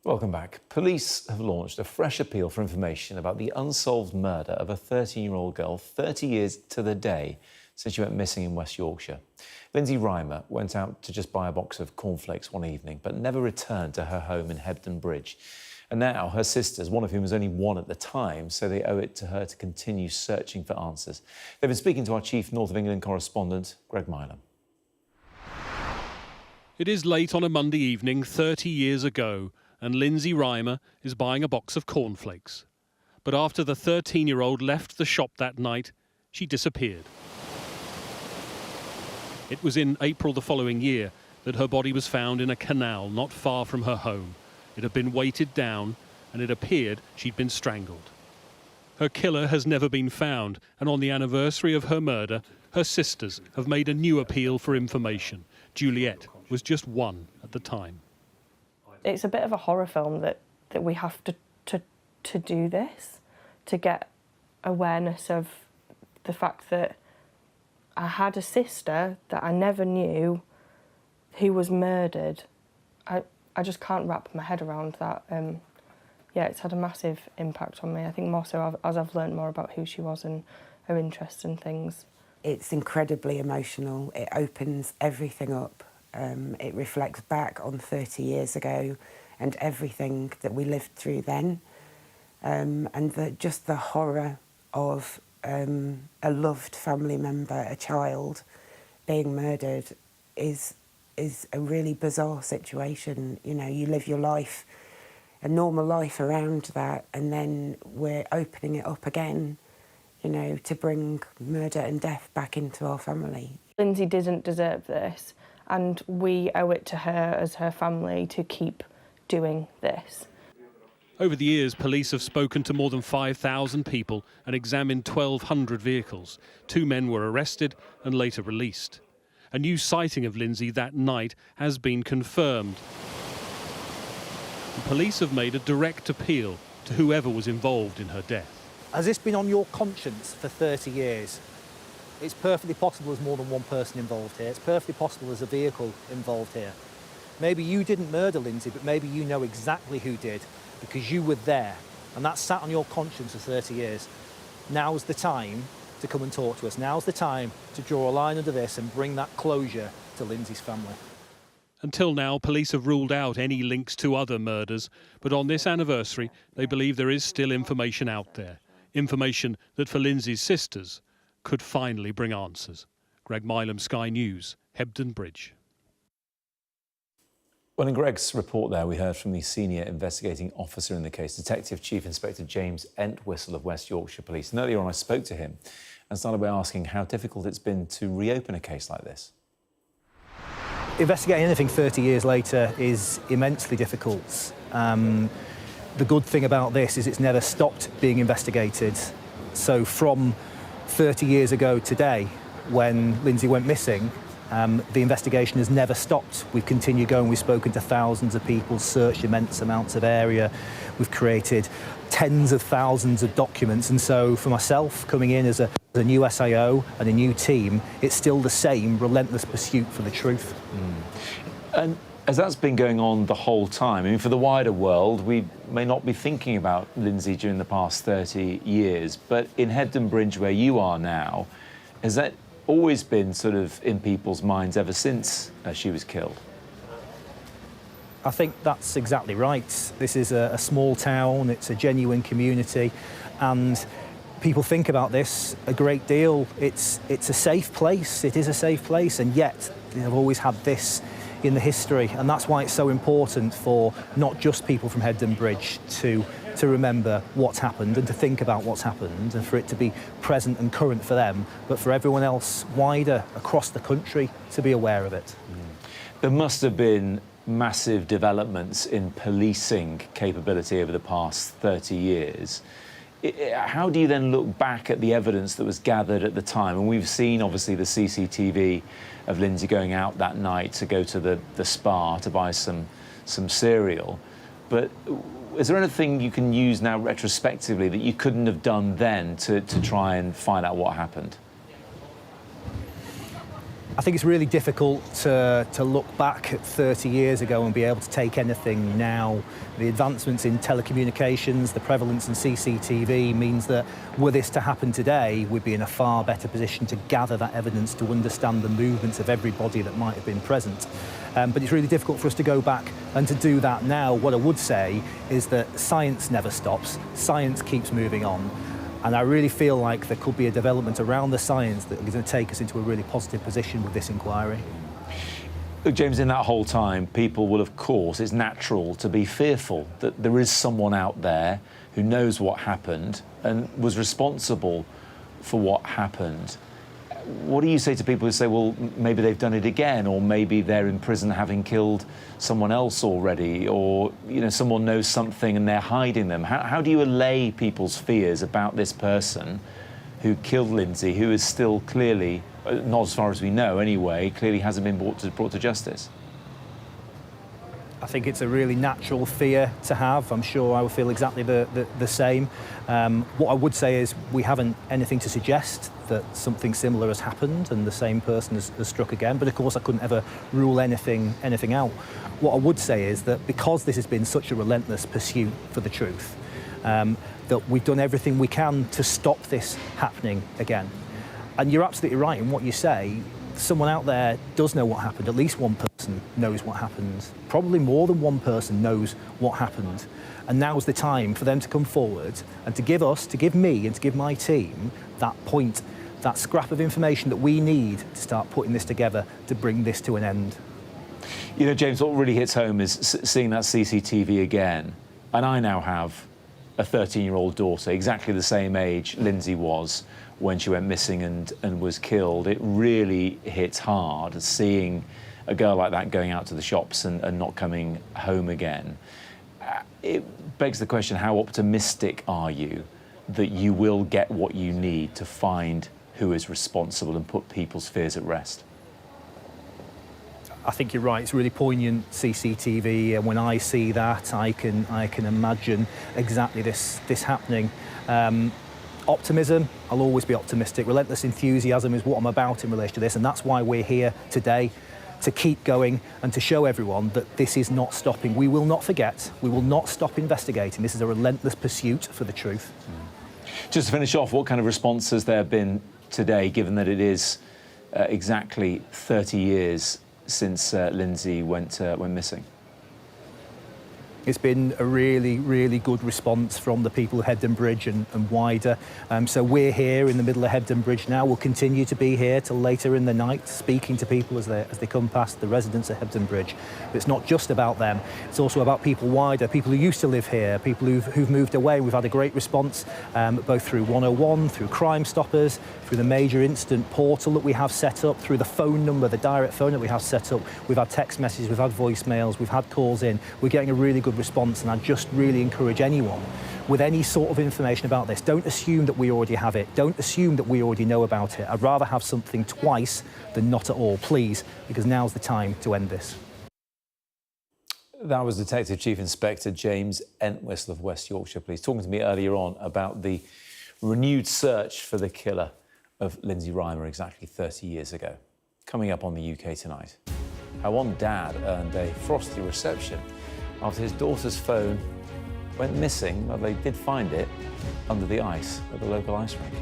Welcome back. Police have launched a fresh appeal for information about the unsolved murder of a 13-year-old girl 30 years to the day since she went missing in West Yorkshire. Lindsay Rhymer went out to just buy a box of cornflakes one evening, but never returned to her home in Hebden Bridge. And now her sisters, one of whom was only one at the time, so they owe it to her to continue searching for answers. They've been speaking to our chief North of England correspondent, Greg Milam. It is late on a Monday evening 30 years ago, and Lindsay Rhymer is buying a box of cornflakes. But after the 13-year-old left the shop that night, she disappeared. It was in April the following year that her body was found in a canal not far from her home. It had been weighted down, and it appeared she'd been strangled. Her killer has never been found, and on the anniversary of her murder, her sisters have made a new appeal for information. Juliet was just one at the time. It's a bit of a horror film that we have to do this, to get awareness of the fact that I had a sister that I never knew who was murdered. I just can't wrap my head around that. Yeah, it's had a massive impact on me. I think more so as I've learned more about who she was and her interest in things. It's incredibly emotional. It opens everything up. It reflects back on 30 years ago and everything that we lived through then. And just the horror of a loved family member, a child, being murdered is a really bizarre situation. You know, you live your life, a normal life around that, and then we're opening it up again, you know, to bring murder and death back into our family. Lindsay didn't deserve this, and we owe it to her as her family to keep doing this. Over the years, police have spoken to more than 5,000 people and examined 1,200 vehicles. 2 men were arrested and later released. A new sighting of Lindsay that night has been confirmed. The police have made a direct appeal to whoever was involved in her death. Has this been on your conscience for 30 years? It's perfectly possible there's more than one person involved here. It's perfectly possible there's a vehicle involved here. Maybe you didn't murder Lindsay, but maybe you know exactly who did, because you were there, and that sat on your conscience for 30 years. Now's the time to come and talk to us. Now's the time to draw a line under this and bring that closure to Lindsay's family. Until now, police have ruled out any links to other murders, but on this anniversary, they believe there is still information out there. Information that for Lindsay's sisters could finally bring answers. Greg Milam, Sky News, Hebden Bridge. Well, in Greg's report there, we heard from the senior investigating officer in the case, Detective Chief Inspector James Entwistle of West Yorkshire Police. And earlier on, I spoke to him and started by asking how difficult it's been to reopen a case like this. Investigating anything 30 years later is immensely difficult. The good thing about this is it's never stopped being investigated. So from 30 years ago today, when Lindsay went missing, the investigation has never stopped. We've continued going. We've spoken to thousands of people, searched immense amounts of area. We've created tens of thousands of documents. And so for myself, coming in as a new SIO and a new team, it's still the same relentless pursuit for the truth. And as that's been going on the whole time, I mean, for the wider world, we may not be thinking about Lindsay during the past 30 years, but in Hebden Bridge, where you are now, has that always been sort of in people's minds ever since she was killed? I think that's exactly right. This is a small town, it's a genuine community, and people think about this a great deal. It's a safe place, it is a safe place, and yet they've always had this in the history, and that's why it's so important for not just people from Hebden Bridge to remember what's happened and to think about what's happened and for it to be present and current for them, but for everyone else wider across the country to be aware of it. There must have been massive developments in policing capability over the past 30 years. How do you then look back at the evidence that was gathered at the time? And we've seen, obviously, the CCTV of Lindsay going out that night to go to the spa to buy some cereal. But is there anything you can use now retrospectively that you couldn't have done then to try and find out what happened? I think it's really difficult to look back at 30 years ago and be able to take anything now. The advancements in telecommunications, the prevalence in CCTV means that were this to happen today, we'd be in a far better position to gather that evidence, to understand the movements of everybody that might have been present. But it's really difficult for us to go back and to do that now. What I would say is that science never stops, science keeps moving on. And I really feel like there could be a development around the science that is going to take us into a really positive position with this inquiry. Look, James, in that whole time, people will, of course, it's natural to be fearful that there is someone out there who knows what happened and was responsible for what happened. What do you say to people who say, well, maybe they've done it again, or maybe they're in prison having killed someone else already, or, you know, someone knows something and they're hiding them? How do you allay people's fears about this person who killed Lindsay, who is still clearly, not as far as we know anyway, clearly hasn't been brought to justice? I think it's a really natural fear to have. I'm sure I would feel exactly the same. What I would say is we haven't anything to suggest that something similar has happened and the same person has struck again, but of course I couldn't ever rule anything out. What I would say is that because this has been such a relentless pursuit for the truth, that we've done everything we can to stop this happening again. And you're absolutely right in what you say. Someone out there does know what happened. At least one person knows what happened. Probably more than one person knows what happened. And now's the time for them to come forward and to give us, to give me and to give my team that point, that scrap of information that we need to start putting this together to bring this to an end. You know, James, what really hits home is seeing that CCTV again. And I now have a 13-year-old daughter, exactly the same age Lindsay was when she went missing and was killed. It really hits hard seeing a girl like that going out to the shops and not coming home again. It begs the question, how optimistic are you that you will get what you need to find who is responsible and put people's fears at rest? I think you're right. It's really poignant CCTV, and when I see that, I can imagine exactly this happening. Optimism, I'll always be optimistic. Relentless enthusiasm is what I'm about in relation to this, and that's why we're here today, to keep going and to show everyone that this is not stopping. We will not forget. We will not stop investigating. This is a relentless pursuit for the truth. Just to finish off, what kind of response has there been today, given that it is exactly 30 years since Lindsay went missing? It's been a really, really good response from the people of Hebden Bridge and wider. So we're here in the middle of Hebden Bridge now. We'll continue to be here till later in the night, speaking to people as they come past, the residents of Hebden Bridge. But it's not just about them. It's also about people wider, people who used to live here, people who've moved away. We've had a great response, both through 101, through Crime Stoppers, through the major incident portal that we have set up, through the phone number, the direct phone that we have set up. We've had text messages, we've had voicemails, we've had calls in. We're getting a really good response, and I just really encourage anyone with any sort of information about this, don't assume that we already have it. Don't assume that we already know about it. I'd rather have something twice than not at all, please, because now's the time to end this. That was Detective Chief Inspector James Entwistle of West Yorkshire Police talking to me earlier on about the renewed search for the killer of Lindsay Rhymer exactly 30 years ago. Coming up on the UK Tonight, how one dad earned a frosty reception after his daughter's phone went missing. Well, they did find it under the ice at the local ice rink.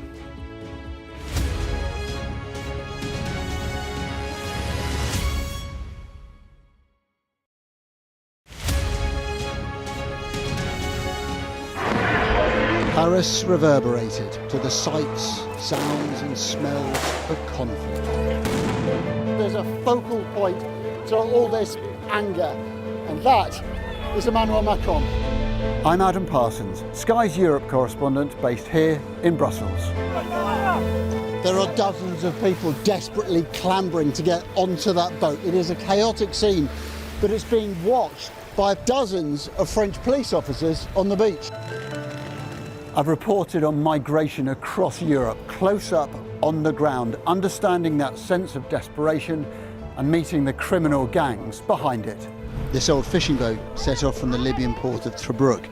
Paris reverberated to the sights, sounds and smells of conflict. There's a focal point to all this anger, and that is Emmanuel Macron. I'm Adam Parsons, Sky's Europe correspondent based here in Brussels. There are dozens of people desperately clambering to get onto that boat. It is a chaotic scene, but it's being watched by dozens of French police officers on the beach. I've reported on migration across Europe, close up on the ground, understanding that sense of desperation and meeting the criminal gangs behind it. This old fishing boat set off from the Libyan port of Tobruk.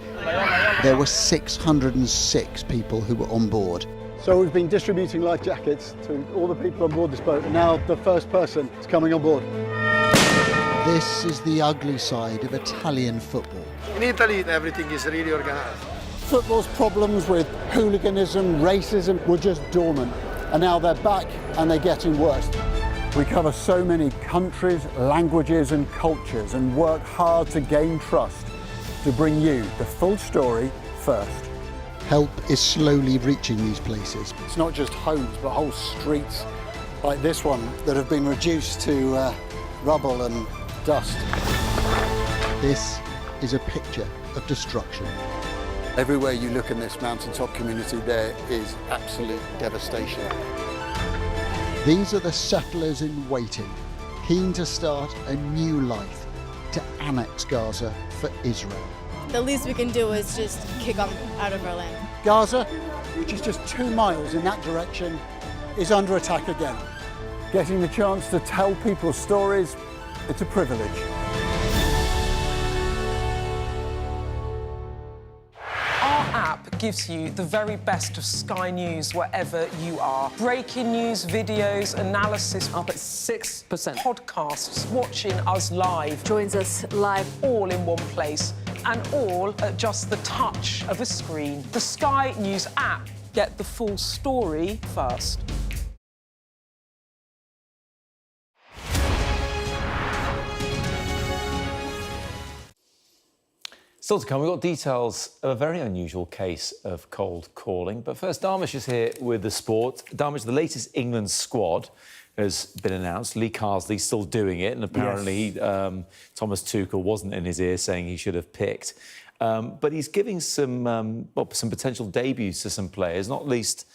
There were 606 people who were on board. So we've been distributing life jackets to all the people on board this boat, and now the first person is coming on board. This is the ugly side of Italian football. In Italy, everything is really organized. Football's problems with hooliganism, racism were just dormant, and now they're back and they're getting worse. We cover so many countries, languages and cultures and work hard to gain trust to bring you the full story first. Help is slowly reaching these places. It's not just homes, but whole streets like this one that have been reduced to rubble and dust. This is a picture of destruction. Everywhere you look in this mountaintop community, there is absolute devastation. These are the settlers in waiting, keen to start a new life, to annex Gaza for Israel. The least we can do is just kick them out of our land. Gaza, which is just 2 miles in that direction, is under attack again. Getting the chance to tell people's stories, it's a privilege. Gives you the very best of Sky News wherever you are. Breaking news, videos, analysis up at 6%. Podcasts, watching us live. Joins us live. All in one place. and all at just the touch of a screen. The Sky News app. Get the full story first. Still to come, we've got details of a very unusual case of cold calling. But first, Darmish is here with the sport. Darmish, the latest England squad has been announced. Lee Carsley's still doing it, and apparently Thomas Tuchel wasn't in his ear saying he should have picked. But he's giving some potential debuts to some players, not least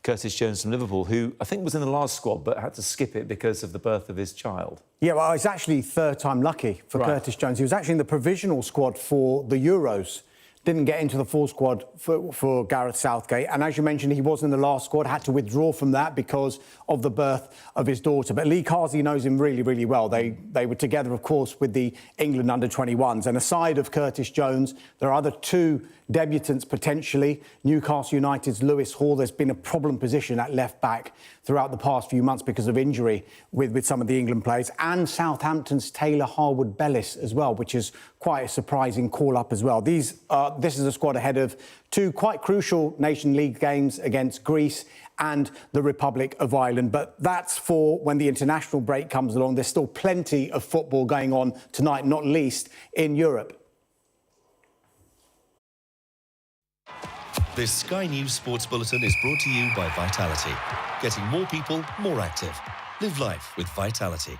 Curtis Jones from Liverpool, who I think was in the last squad but had to skip it because of the birth of his child. Yeah, well, it's actually third time lucky for Curtis Jones. He was actually in the provisional squad for the Euros. Didn't get into the full squad for Gareth Southgate. And as you mentioned, he was in the last squad, had to withdraw from that because of the birth of his daughter. But Lee Carsley knows him really, really well. They were together, of course, with the England under-21s. And aside of Curtis Jones, there are other two debutants potentially. Newcastle United's Lewis Hall. There's been a problem position at left-back throughout the past few months because of injury with some of the England players. And Southampton's Taylor Harwood-Bellis as well, which is quite a surprising call-up as well. This is a squad ahead of two quite crucial Nation League games against Greece and the Republic of Ireland. But that's for when the international break comes along. There's still plenty of football going on tonight, not least in Europe. This Sky News Sports Bulletin is brought to you by Vitality. Getting more people more active. Live life with Vitality.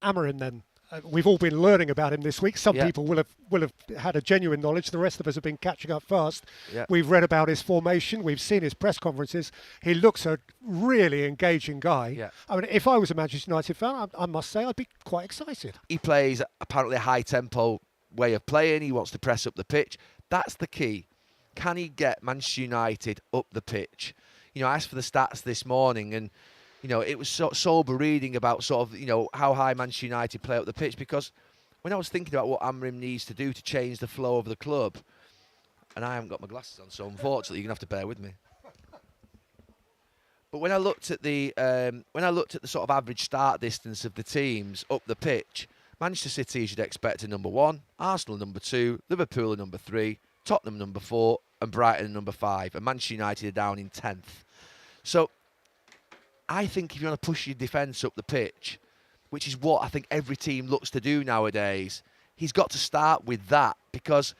Amorim then. We've all been learning about him this week. Some people will have had a genuine knowledge. The rest of us have been catching up fast. We've read about his formation. We've seen his press conferences. He looks a really engaging guy. I mean, if I was a Manchester United fan, I must say I'd be quite excited. He plays apparently a high-tempo way of playing. He wants to press up the pitch. That's the key. Can he get Manchester United up the pitch? You know, I asked for the stats this morning, and you know, it was sober reading about sort of, you know, how high Manchester United play up the pitch, because when I was thinking about what Amorim needs to do to change the flow of the club, and I haven't got my glasses on, so unfortunately you're going to have to bear with me. But when I looked at the sort of average start distance of the teams up the pitch, Manchester City, you should expect, a number 1, Arsenal number 2, Liverpool are number 3, Tottenham number 4, and Brighton number 5, and Manchester United are down in 10th. So I think if you want to push your defence up the pitch, which is what I think every team looks to do nowadays, he's got to start with that, because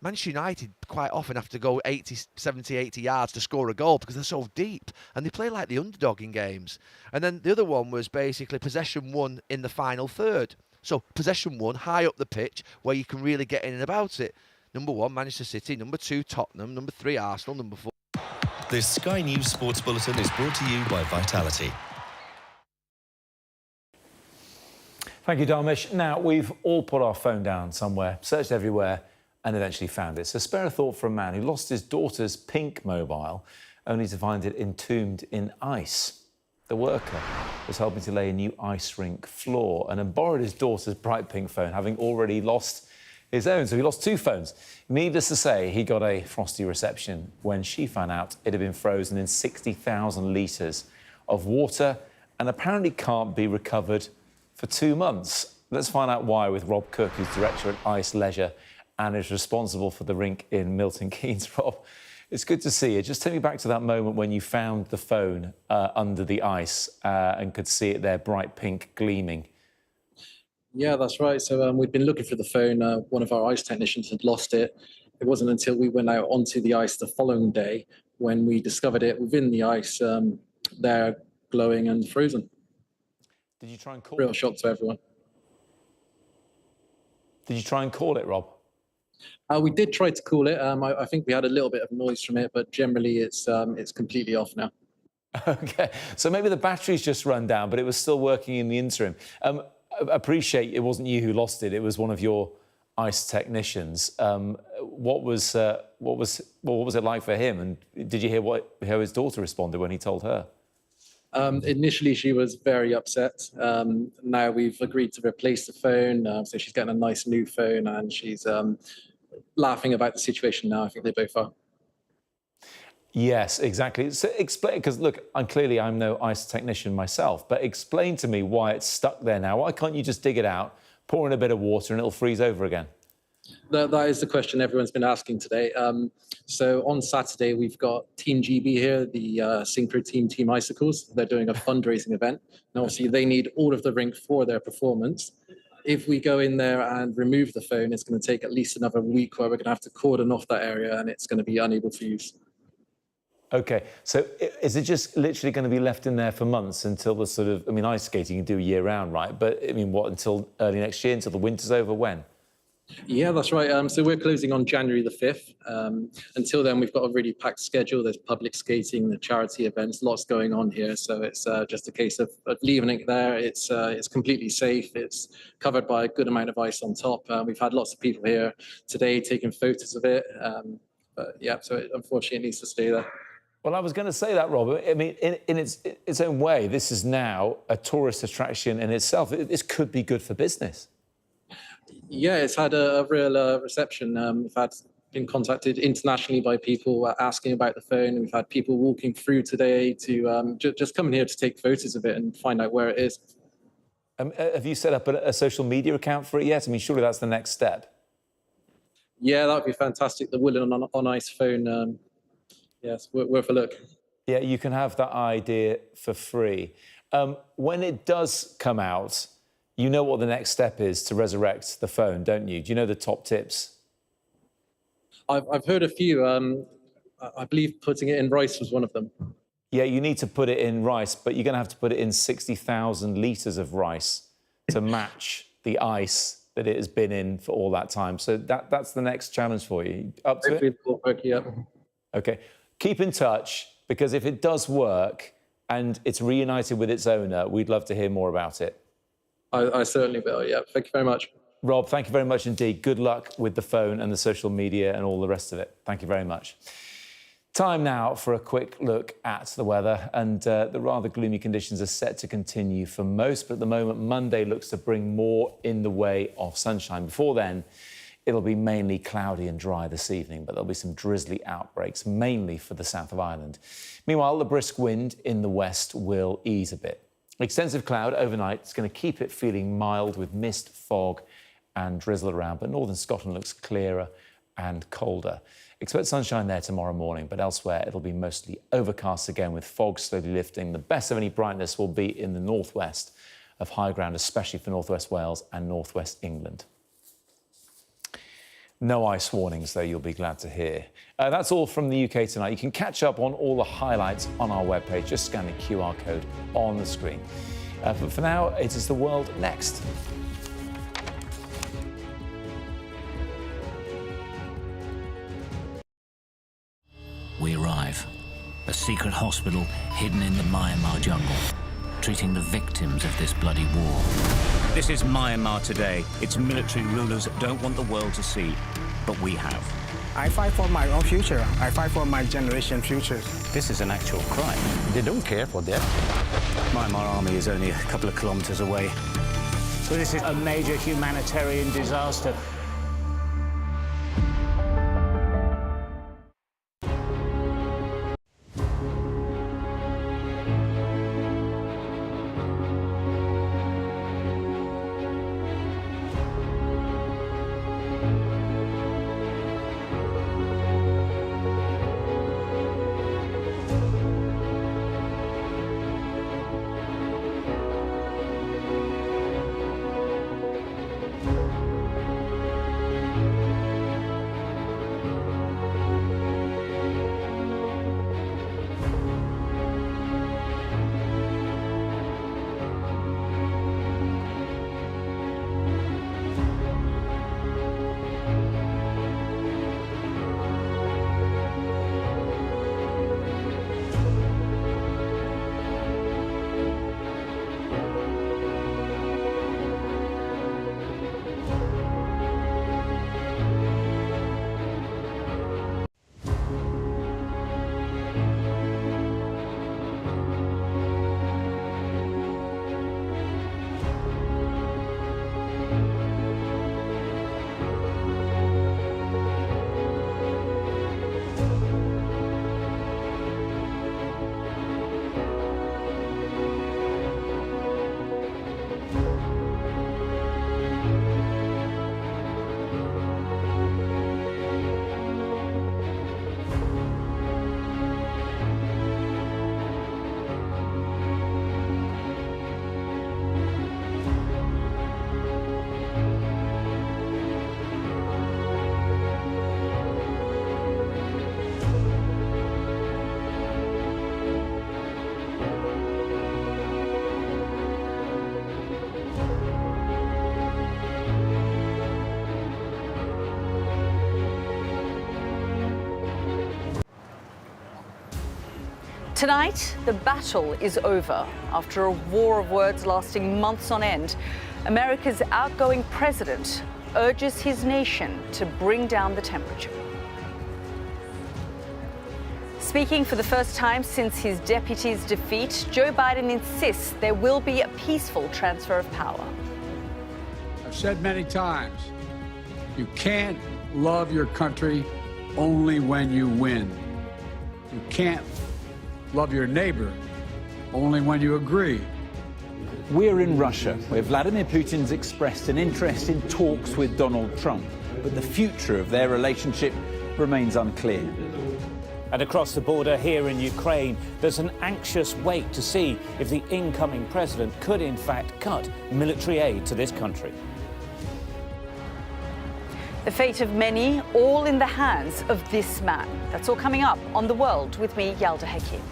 Manchester United quite often have to go 70, 80 yards to score a goal because they're so deep, and they play like the underdog in games. And then the other one was basically possession 1 in the final third. So possession 1, high up the pitch, where you can really get in and about it. Number 1, Manchester City. Number 2, Tottenham. Number 3, Arsenal. Number 4. This Sky News Sports Bulletin is brought to you by Vitality. Thank you, Darmish. Now, we've all put our phone down somewhere, searched everywhere, and eventually found it. So spare a thought for a man who lost his daughter's pink mobile, only to find it entombed in ice. The worker was helping to lay a new ice rink floor and had borrowed his daughter's bright pink phone, having already lost his own. So he lost 2 phones. Needless to say, he got a frosty reception when she found out it had been frozen in 60,000 litres of water and apparently can't be recovered for 2 months. Let's find out why with Rob Cook, who's director at Ice Leisure and is responsible for the rink in Milton Keynes. Rob, it's good to see you. Just take me back to that moment when you found the phone under the ice and could see it there, bright pink, gleaming. Yeah, that's right. So we'd been looking for the phone. One of our ice technicians had lost it. It wasn't until we went out onto the ice the following day when we discovered it within the ice, there, glowing and frozen. Did you try and call it? Real it? shock to everyone. Did you try and call it, Rob? We did try to call it. I think we had a little bit of noise from it, but generally it's completely off now. OK, so maybe the battery's just run down, but it was still working in the interim. Appreciate it wasn't you who lost it; it was one of your ice technicians. What was it like for him? And did you hear how his daughter responded when he told her? Initially, she was very upset. Now we've agreed to replace the phone, so she's getting a nice new phone, and she's laughing about the situation now. I think they both are. Yes, exactly. So explain, because look, I'm no ice technician myself, but explain to me why it's stuck there now. Why can't you just dig it out, pour in a bit of water and it'll freeze over again? That is the question everyone's been asking today. So on Saturday, we've got Team GB here, the Synchro Team Icicles. They're doing a fundraising event. And obviously, they need all of the rink for their performance. If we go in there and remove the phone, it's going to take at least another week where we're going to have to cordon off that area and it's going to be unable to use. OK, so is it just literally going to be left in there for months until the sort of, I mean, ice skating you do year round, right? But I mean, what, until early next year, until the winter's over? When? Yeah, that's right. So we're closing on January the 5th. Until then, we've got a really packed schedule. There's public skating, the charity events, lots going on here. So it's just a case of leaving it there. It's completely safe. It's covered by a good amount of ice on top. We've had lots of people here today taking photos of it. But yeah, so it unfortunately needs to stay there. Well, I was going to say that, Rob. I mean, in its own way, this is now a tourist attraction in itself. This could be good for business. Yeah, it's had a real reception. We've been contacted internationally by people asking about the phone. We've had people walking through today to just coming here to take photos of it and find out where it is. Have you set up a social media account for it yet? I mean, surely that's the next step. Yeah, that would be fantastic. The Woolen on Ice phone. Yes, worth a look. Yeah, you can have that idea for free. When it does come out, you know what the next step is to resurrect the phone, don't you? Do you know the top tips? I've heard a few. I believe putting it in rice was one of them. Yeah, you need to put it in rice, but you're going to have to put it in 60,000 litres of rice to match the ice that it has been in for all that time. So that's the next challenge for you. Up to it? Yeah. OK. Keep in touch, because if it does work and it's reunited with its owner, we'd love to hear more about it. I certainly will, yeah. Thank you very much. Rob, thank you very much indeed. Good luck with the phone and the social media and all the rest of it. Thank you very much. Time now for a quick look at the weather, and the rather gloomy conditions are set to continue for most, but at the moment, Monday looks to bring more in the way of sunshine. Before then, it'll be mainly cloudy and dry this evening, but there'll be some drizzly outbreaks, mainly for the south of Ireland. Meanwhile, the brisk wind in the west will ease a bit. Extensive cloud overnight is going to keep it feeling mild with mist, fog and drizzle around, but northern Scotland looks clearer and colder. Expect sunshine there tomorrow morning, but elsewhere it'll be mostly overcast again with fog slowly lifting. The best of any brightness will be in the northwest of high ground, especially for northwest Wales and northwest England. No ice warnings, though, you'll be glad to hear. That's all from the UK tonight. You can catch up on all the highlights on our webpage. Just scan the QR code on the screen. But for now, it is the world next. We arrive. A secret hospital hidden in the Myanmar jungle, treating the victims of this bloody war. This is Myanmar today. Its military rulers don't want the world to see, but we have. I fight for my own future. I fight for my generation's future. This is an actual crime. They don't care for that. Myanmar army is only a couple of kilometers away. So this is a major humanitarian disaster. Tonight, the battle is over. After a war of words lasting months on end, America's outgoing president urges his nation to bring down the temperature. Speaking for the first time since his deputy's defeat, Joe Biden insists there will be a peaceful transfer of power. I've said many times, you can't love your country only when you win. You can't love your neighbor only when you agree. We're in Russia, where Vladimir Putin's expressed an interest in talks with Donald Trump, but the future of their relationship remains unclear. And across the border here in Ukraine, there's an anxious wait to see if the incoming president could in fact cut military aid to this country. The fate of many, all in the hands of this man. That's all coming up on The World with me, Yalda Hakim.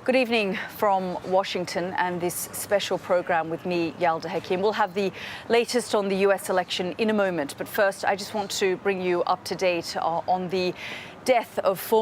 Good evening from Washington and this special program with me, Yalda Hakim. We'll have the latest on the US election in a moment. But first, I just want to bring you up to date on the death of former